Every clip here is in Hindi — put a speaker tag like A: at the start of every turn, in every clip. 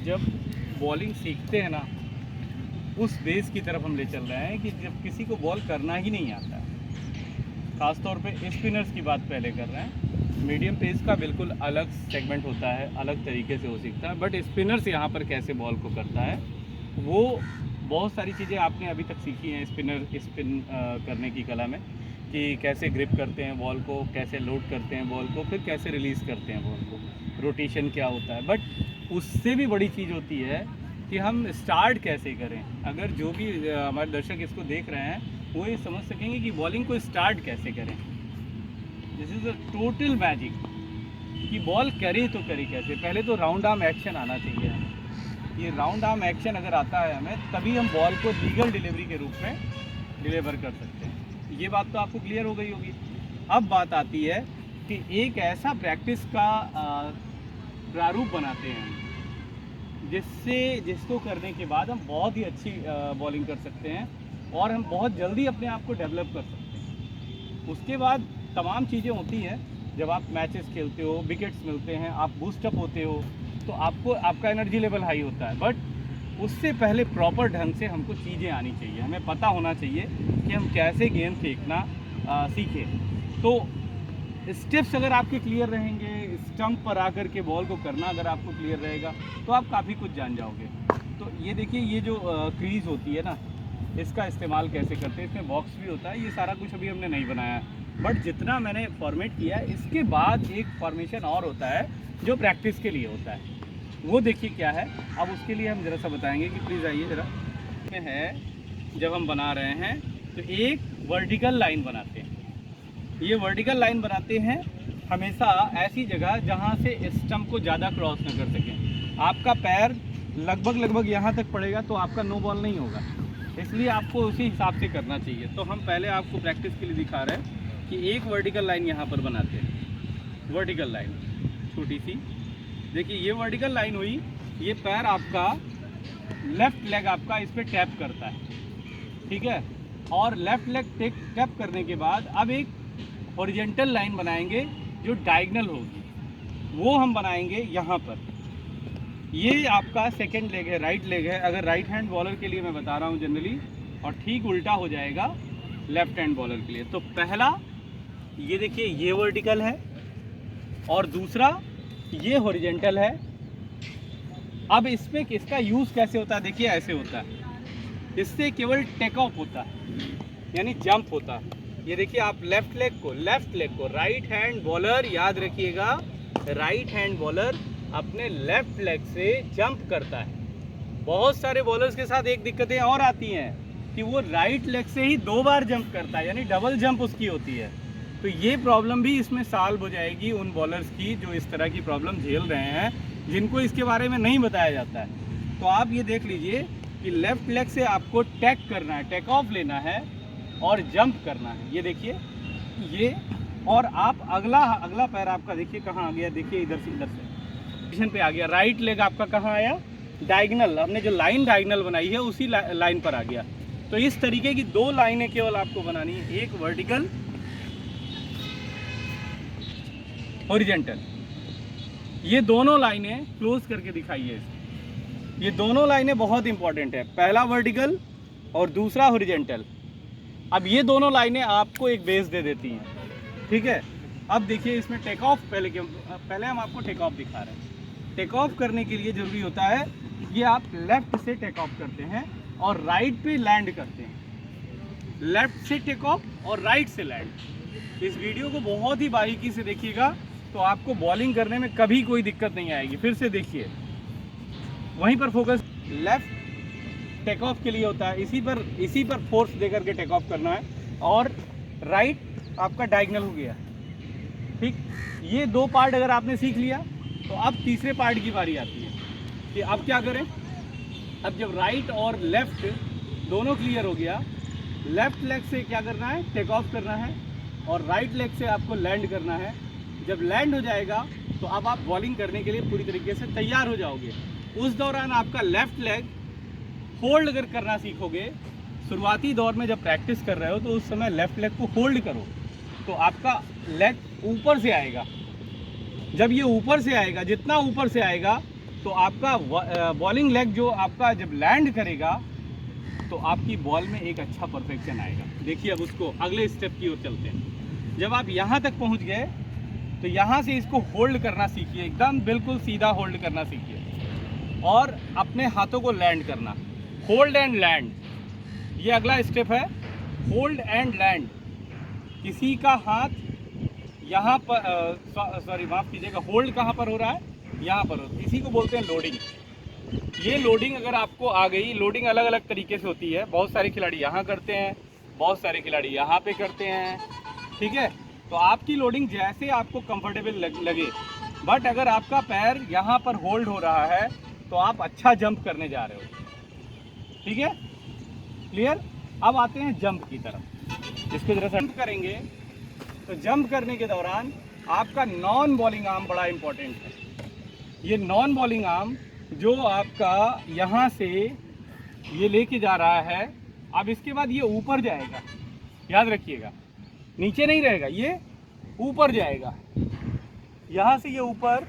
A: जब बॉलिंग सीखते हैं ना, उस बेस की तरफ हम ले चल रहे हैं कि जब किसी को बॉल करना ही नहीं आता है, ख़ास तौर पे स्पिनर्स की बात पहले कर रहे हैं। मीडियम पेस का बिल्कुल अलग सेगमेंट होता है, अलग तरीके से वो सीखता है, बट स्पिनर्स यहाँ पर कैसे बॉल को करता है, वो बहुत सारी चीज़ें आपने अभी तक सीखी हैं स्पिन करने की कला में, कि कैसे ग्रिप करते हैं बॉल को, कैसे लोड करते हैं बॉल को, फिर कैसे रिलीज़ करते हैं बॉल को, रोटेशन क्या होता है। बट उससे भी बड़ी चीज़ होती है कि हम स्टार्ट कैसे करें। अगर जो भी हमारे दर्शक इसको देख रहे हैं वो ये समझ सकेंगे कि बॉलिंग को स्टार्ट कैसे करें। This is a total magic कि बॉल करे तो करे कैसे। पहले तो राउंड आर्म एक्शन आना चाहिए हमें। ये राउंड आर्म एक्शन अगर आता है हमें, तभी हम बॉल को लीगल डिलीवरी के रूप में डिलीवर कर सकते हैं। ये बात तो आपको क्लियर हो गई होगी। अब बात आती है कि एक ऐसा प्रैक्टिस का प्रारूप बनाते हैं जिसको करने के बाद हम बहुत ही अच्छी बॉलिंग कर सकते हैं और हम बहुत जल्दी अपने आप को डेवलप कर सकते हैं। उसके बाद तमाम चीज़ें होती हैं। जब आप मैचेस खेलते हो, विकेट्स मिलते हैं, आप बूस्टअप होते हो, तो आपका एनर्जी लेवल हाई होता है। बट उससे पहले प्रॉपर ढंग से हमको चीज़ें आनी चाहिए। हमें पता होना चाहिए कि हम कैसे गेंद फेंकना सीखें। तो स्टेप्स अगर आपके क्लियर रहेंगे, स्टंप पर आकर के बॉल को करना अगर आपको क्लियर रहेगा, तो आप काफ़ी कुछ जान जाओगे। तो ये देखिए, ये जो क्रीज़ होती है ना, इसका इस्तेमाल कैसे करते हैं। इसमें बॉक्स भी होता है। ये सारा कुछ अभी हमने नहीं बनाया है, बट जितना मैंने फॉर्मेट किया है, इसके बाद एक फॉर्मेशन और होता है जो प्रैक्टिस के लिए होता है। वो देखिए क्या है। अब उसके लिए हम ज़रा सा बताएंगे कि प्लीज़ आइए ज़रा। है जब हम बना रहे हैं तो एक वर्टिकल लाइन बनाते हैं। ये वर्टिकल लाइन बनाते हैं हमेशा ऐसी जगह जहाँ से स्टंप को ज़्यादा क्रॉस न कर सकें। आपका पैर लगभग यहाँ तक पड़ेगा तो आपका नो बॉल नहीं होगा, इसलिए आपको उसी हिसाब से करना चाहिए। तो हम पहले आपको प्रैक्टिस के लिए दिखा रहे हैं कि एक वर्टिकल लाइन यहाँ पर बनाते हैं। वर्टिकल लाइन छोटी सी, देखिए ये वर्टिकल लाइन हुई। ये पैर आपका, लेफ़्ट लेग आपका इस पर टैप करता है, ठीक है। और लेफ़्ट लेग टैप करने के बाद अब एक हॉरिजॉन्टल लाइन बनाएंगे जो डायगोनल होगी। वो हम बनाएंगे यहाँ पर। ये आपका सेकंड लेग है, राइट लेग है। अगर राइट हैंड बॉलर के लिए मैं बता रहा हूँ जनरली, और ठीक उल्टा हो जाएगा लेफ्ट हैंड बॉलर के लिए। तो पहला ये देखिए, ये वर्टिकल है और दूसरा ये हॉरिजॉन्टल है। अब इसमें इसका यूज़ कैसे होता है, देखिए ऐसे होता है। इससे केवल टेक ऑफ होता है, यानी जंप होता है। ये देखिए, आप लेफ्ट लेग को राइट हैंड बॉलर, याद रखिएगा, राइट हैंड बॉलर अपने लेफ्ट लेग से जंप करता है। बहुत सारे बॉलर्स के साथ एक दिक्कतें और आती हैं कि वो राइट लेग से ही 2 बार जंप करता है, यानी डबल जंप उसकी होती है। तो ये प्रॉब्लम भी इसमें सॉल्व हो जाएगी उन बॉलर्स की जो इस तरह की प्रॉब्लम झेल रहे हैं, जिनको इसके बारे में नहीं बताया जाता है। तो आप ये देख लीजिए कि लेफ्ट लेग से आपको टैक करना है, टेक ऑफ लेना है और जंप करना है। ये देखिए ये, और आप अगला पैर आपका देखिए कहाँ आ गया। देखिए इधर से पोजीशन पे आ गया। राइट लेग आपका कहाँ आया, डायगोनल। हमने जो लाइन डायगोनल बनाई है उसी लाइन पर आ गया। तो इस तरीके की 2 लाइनें केवल आपको बनानी है, एक वर्टिकल, हॉरिजॉन्टल। ये दोनों लाइनें क्लोज करके दिखाइए। ये दोनों लाइनें बहुत इंपॉर्टेंट है, पहला वर्टिकल और दूसरा हॉरिजॉन्टल। अब ये दोनों लाइनें आपको एक बेस दे देती हैं, ठीक है। अब देखिए इसमें टेक ऑफ, पहले हम आपको टेक ऑफ दिखा रहे हैं। टेक ऑफ करने के लिए ज़रूरी होता है ये आप लेफ़्ट से टेक ऑफ करते हैं और राइट पे लैंड करते हैं। लेफ़्ट से टेक ऑफ और राइट से लैंड। इस वीडियो को बहुत ही बारीकी से देखिएगा तो आपको बॉलिंग करने में कभी कोई दिक्कत नहीं आएगी। फिर से देखिए, वहीं पर फोकस। लेफ़्ट टेक ऑफ के लिए होता है, इसी पर फोर्स देकर के टेक ऑफ करना है। और राइट आपका डायगोनल हो गया, ठीक। ये 2 पार्ट अगर आपने सीख लिया तो अब तीसरे पार्ट की बारी आती है कि अब क्या करें। अब जब राइट और लेफ्ट दोनों क्लियर हो गया, लेफ्ट लेग से क्या करना है, टेक ऑफ करना है, और राइट लेग से आपको लैंड करना है। जब लैंड हो जाएगा तो अब आप बॉलिंग करने के लिए पूरी तरीके से तैयार हो जाओगे। उस दौरान आपका लेफ्ट लेग होल्ड अगर करना सीखोगे, शुरुआती दौर में जब प्रैक्टिस कर रहे हो तो उस समय लेफ्ट लेग को होल्ड करो तो आपका लेग ऊपर से आएगा। जब ये ऊपर से आएगा, जितना ऊपर से आएगा तो आपका बॉलिंग लेग जो आपका जब लैंड करेगा तो आपकी बॉल में एक अच्छा परफेक्शन आएगा। देखिए अब उसको अगले स्टेप की ओर चलते हैं। जब आप यहाँ तक पहुँच गए तो यहाँ से इसको होल्ड करना सीखिए, एकदम बिल्कुल सीधा होल्ड करना सीखिए और अपने हाथों को लैंड करना, होल्ड एंड लैंड। ये अगला स्टेप है, होल्ड एंड लैंड। किसी का हाथ यहाँ पर सॉरी माफ़ कीजिएगा, होल्ड कहाँ पर हो रहा है, यहाँ पर हो, इसी को बोलते हैं लोडिंग। ये लोडिंग अगर आपको आ गई, लोडिंग अलग अलग तरीके से होती है। बहुत सारे खिलाड़ी यहाँ करते हैं, बहुत सारे खिलाड़ी यहाँ पे करते हैं, ठीक है। तो आपकी लोडिंग जैसे आपको कंफर्टेबल लगे, बट अगर आपका पैर यहाँ पर होल्ड हो रहा है तो आप अच्छा जंप करने जा रहे हो, ठीक है, क्लियर। अब आते हैं जंप की तरफ। इसको जरा जंप करेंगे तो जंप करने के दौरान आपका नॉन बॉलिंग आर्म बड़ा इंपॉर्टेंट है। ये नॉन बॉलिंग आर्म जो आपका यहाँ से ये लेके जा रहा है, अब इसके बाद ये ऊपर जाएगा, याद रखिएगा, नीचे नहीं रहेगा, ये ऊपर जाएगा, यहाँ से ये ऊपर।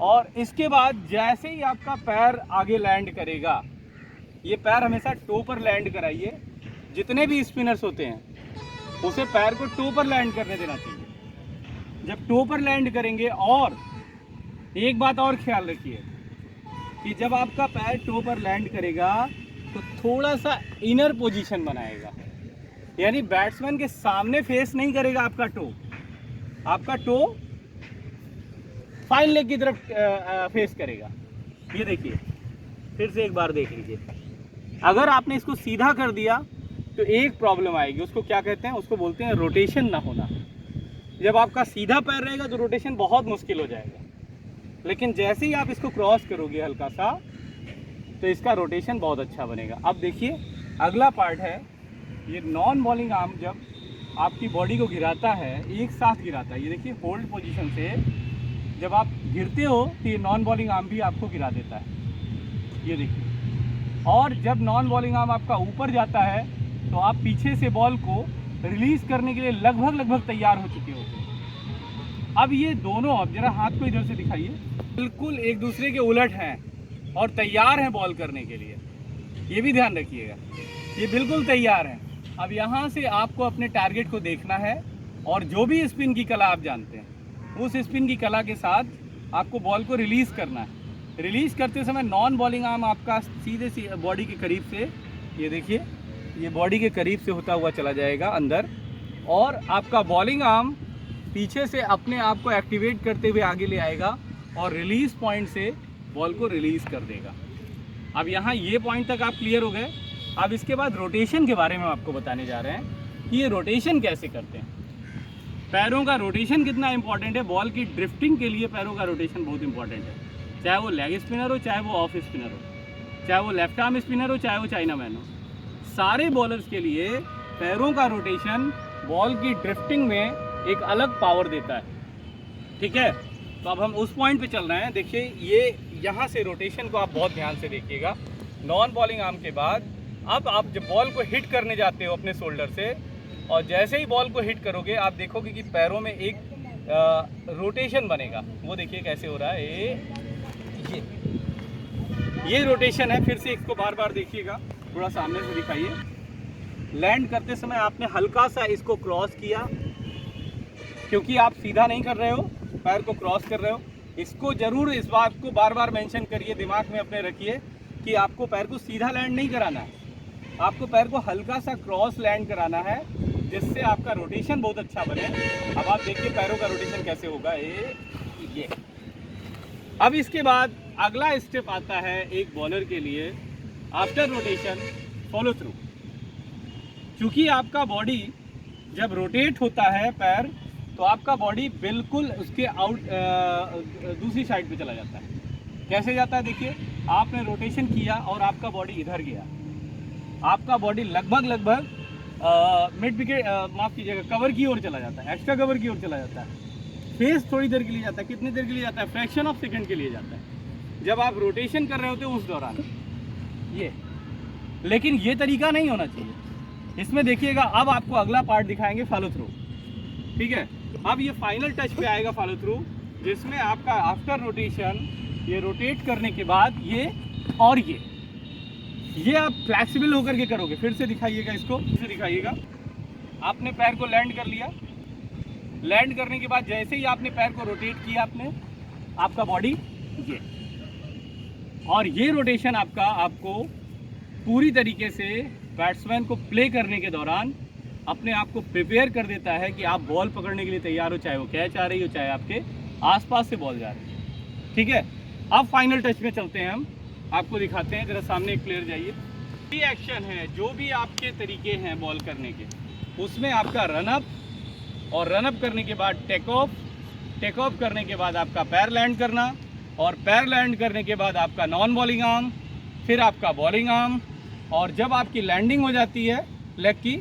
A: और इसके बाद जैसे ही आपका पैर आगे लैंड करेगा, ये पैर हमेशा टो पर लैंड कराइए। जितने भी स्पिनर्स होते हैं उसे पैर को टो पर लैंड करने देना चाहिए। जब टो पर लैंड करेंगे, और एक बात और ख्याल रखिए कि जब आपका पैर टो पर लैंड करेगा तो थोड़ा सा इनर पोजीशन बनाएगा, यानी बैट्समैन के सामने फेस नहीं करेगा आपका टो, आपका टो फाइन लेग की तरफ फेस करेगा। ये देखिए, फिर से एक बार देख लीजिए। अगर आपने इसको सीधा कर दिया तो एक प्रॉब्लम आएगी, उसको क्या कहते हैं, उसको बोलते हैं रोटेशन ना होना। जब आपका सीधा पैर रहेगा तो रोटेशन बहुत मुश्किल हो जाएगा, लेकिन जैसे ही आप इसको क्रॉस करोगे हल्का सा, तो इसका रोटेशन बहुत अच्छा बनेगा। अब देखिए अगला पार्ट है, ये नॉन बॉलिंग आर्म जब आपकी बॉडी को गिराता है, एक साथ गिराता है। ये देखिए होल्ड पोजीशन से जब आप गिरते हो तो ये नॉन बॉलिंग आर्म भी आपको गिरा देता है, ये देखिए। और जब नॉन बॉलिंग आर्म आपका ऊपर जाता है तो आप पीछे से बॉल को रिलीज करने के लिए लगभग तैयार हो चुके होते हैं। अब ये दोनों, अब जरा हाथ को इधर से दिखाइए, बिल्कुल एक दूसरे के उलट हैं और तैयार हैं बॉल करने के लिए। ये भी ध्यान रखिएगा, ये बिल्कुल तैयार हैं। अब यहाँ से आपको अपने टारगेट को देखना है और जो भी स्पिन की कला आप जानते हैं, उस स्पिन की कला के साथ आपको बॉल को रिलीज़ करना है। रिलीज़ करते समय नॉन बॉलिंग आर्म आपका सीधे बॉडी के करीब से, ये देखिए, ये बॉडी के करीब से होता हुआ चला जाएगा अंदर, और आपका बॉलिंग आर्म पीछे से अपने आप को एक्टिवेट करते हुए आगे ले आएगा और रिलीज़ पॉइंट से बॉल को रिलीज़ कर देगा। अब यहाँ ये पॉइंट तक आप क्लियर हो गए। अब इसके बाद रोटेशन के बारे में आपको बताने जा रहे हैं कि ये रोटेशन कैसे करते हैं। पैरों का रोटेशन कितना इंपॉर्टेंट है, बॉल की ड्रिफ्टिंग के लिए पैरों का रोटेशन बहुत इंपॉर्टेंट है। चाहे वो लेग स्पिनर हो, चाहे वो ऑफ स्पिनर हो, चाहे वो लेफ्ट आर्म स्पिनर हो, चाहे वो चाइना मैन हो, सारे बॉलर्स के लिए पैरों का रोटेशन बॉल की ड्रिफ्टिंग में एक अलग पावर देता है, ठीक है। तो अब हम उस पॉइंट पे चल रहे हैं। देखिए ये यहाँ से रोटेशन को आप बहुत ध्यान से देखिएगा। नॉन बॉलिंग आर्म के बाद अब आप जब बॉल को हिट करने जाते हो अपने शोल्डर से, और जैसे ही बॉल को हिट करोगे आप देखोगे कि पैरों में एक रोटेशन बनेगा। वो देखिए कैसे हो रहा है, ये रोटेशन है। फिर से इसको बार बार देखिएगा, थोड़ा सामने से दिखाइए। लैंड करते समय आपने हल्का सा इसको क्रॉस किया, क्योंकि आप सीधा नहीं कर रहे हो, पैर को क्रॉस कर रहे हो। इसको ज़रूर इस बात को बार बार मेंशन करिए, दिमाग में अपने रखिए कि आपको पैर को सीधा लैंड नहीं कराना है, आपको पैर को हल्का सा क्रॉस लैंड कराना है, जिससे आपका रोटेशन बहुत अच्छा बने। अब आप देखिए पैरों का रोटेशन कैसे होगा, ये। अब इसके बाद अगला स्टेप आता है एक बॉलर के लिए, आफ्टर रोटेशन फॉलो थ्रू। क्योंकि आपका बॉडी जब रोटेट होता है पैर, तो आपका बॉडी बिल्कुल उसके दूसरी साइड पे चला जाता है। कैसे जाता है, देखिए आपने रोटेशन किया और आपका बॉडी इधर गया, आपका बॉडी लगभग मिड विकेट माफ़ कीजिएगा कवर की ओर चला जाता है, एक्स्ट्रा कवर की ओर चला जाता है। फेस थोड़ी देर के लिए जाता है, कितनी देर के लिए जाता है, फ्रैक्शन ऑफ सेकंड के लिए जाता है, जब आप रोटेशन कर रहे होते हो उस दौरान ये। लेकिन ये तरीका नहीं होना चाहिए। इसमें देखिएगा, अब आपको अगला पार्ट दिखाएंगे फॉलो थ्रू, ठीक है। अब ये फाइनल टच पे आएगा फॉलो थ्रू, जिसमें आपका आफ्टर रोटेशन ये रोटेट करने के बाद ये और ये आप फ्लेक्सिबल होकर के करोगे। फिर से दिखाइएगा इसको, फिर से दिखाइएगा। आपने पैर को लैंड कर लिया, लैंड करने के बाद जैसे ही आपने पैर को रोटेट किया, आपने आपका बॉडी ये, और ये रोटेशन आपको पूरी तरीके से बैट्समैन को प्ले करने के दौरान अपने आप को प्रिपेयर कर देता है कि आप बॉल पकड़ने के लिए तैयार हो, चाहे वो कैच आ रही हो, चाहे आपके आसपास से बॉल जा रही है। ठीक है, अब फाइनल टच में चलते हैं, हम आपको दिखाते हैं। जरा सामने एक प्लेयर जाइए। ये एक्शन है, जो भी आपके तरीके हैं बॉल करने के, उसमें आपका रनअप, और रनअप करने के बाद टेक ऑफ, टेक ऑफ करने के बाद आपका पैर लैंड करना, और पैर लैंड करने के बाद आपका नॉन बॉलिंग आर्म, फिर आपका बॉलिंग आर्म, और जब आपकी लैंडिंग हो जाती है लेग की,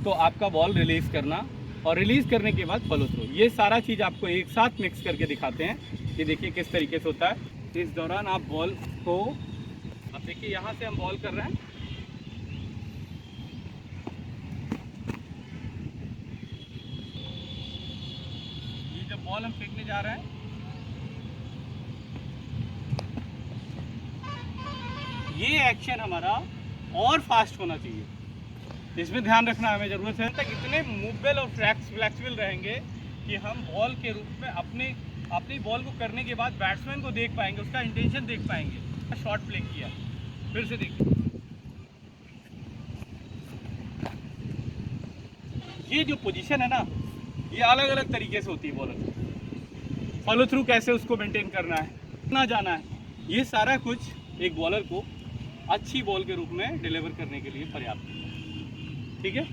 A: तो आपका बॉल रिलीज़ करना, और रिलीज़ करने के बाद फॉलो थ्रू। ये सारा चीज़ आपको एक साथ मिक्स करके दिखाते हैं कि देखिए किस तरीके से होता है। इस दौरान आप बॉल को, अब देखिए यहाँ से हम बॉल कर रहे हैं, ये जब बॉल हम फेंकने जा रहे हैं, ये एक्शन हमारा और फास्ट होना चाहिए। इसमें ध्यान रखना हमें ज़रूरत है, तक इतने मूवेबल और फ्लेक्सिबल रहेंगे कि हम बॉल के रूप में अपनी बॉल को करने के बाद बैट्समैन को देख पाएंगे, उसका इंटेंशन देख पाएंगे। शॉट प्ले किया, फिर से देखिए, ये जो पोजीशन है ना, ये अलग अलग तरीके से होती है बॉलर। फॉलो थ्रू कैसे उसको मेंटेन करना है, ना जाना है, ये सारा कुछ एक बॉलर को अच्छी बॉल के रूप में डिलीवर करने के लिए पर्याप्त है। ठीक है।